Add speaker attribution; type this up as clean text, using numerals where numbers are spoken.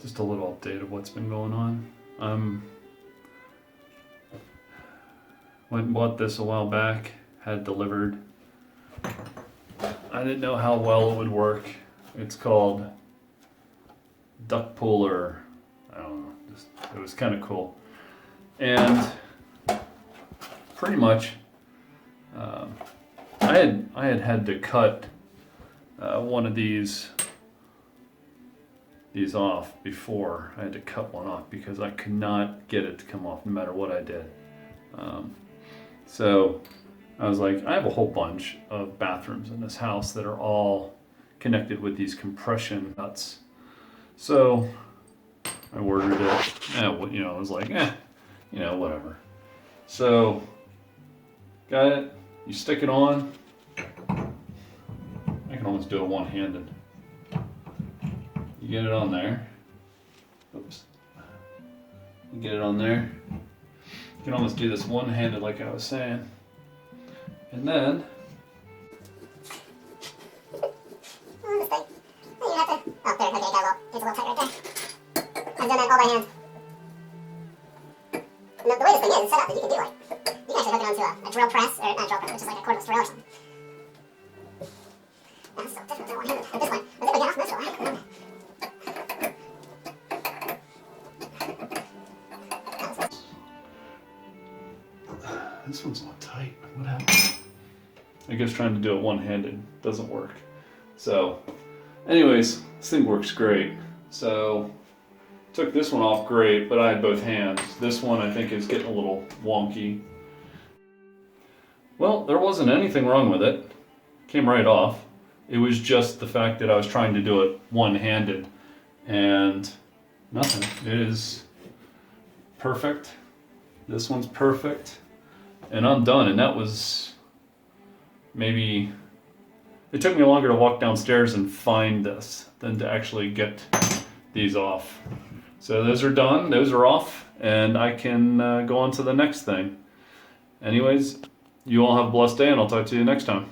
Speaker 1: Just a little update of what's been going on. Went and bought this a while back, had it delivered. I didn't know how well it would work. It's called duck puller. I don't know. It was kind of cool. And pretty much, I had to cut one of these off before. I had to cut one off because I could not get it to come off no matter what I did. So I was like, I have a whole bunch of bathrooms in this house that are all connected with these compression nuts. So I ordered it. I was like, whatever. So got it. You stick it on. I can almost do it one-handed. You get it on there. Oops. You get it on there. You can almost do this one-handed like I was saying. And then this thing. You have to, oh, there, okay, it's a little tight right there. I've done that all by hand. And the way this thing is, it's set up that you can do you can actually hook it onto a drill press, or not a drill press, which is like a cordless drill or something. That's so definitely one-handed at this point. I think I get off this one. This one's not tight. What happened? I guess trying to do it one-handed doesn't work. So, anyways, this thing works great. So, took this one off great, but I had both hands. This one I think is getting a little wonky. Well, there wasn't anything wrong with it. Came right off. It was just the fact that I was trying to do it one-handed, and nothing. It is perfect. This one's perfect. And I'm done, and that was maybe, it took me longer to walk downstairs and find this than to actually get these off. So those are done, those are off, and I can go on to the next thing. Anyways, you all have a blessed day, and I'll talk to you next time.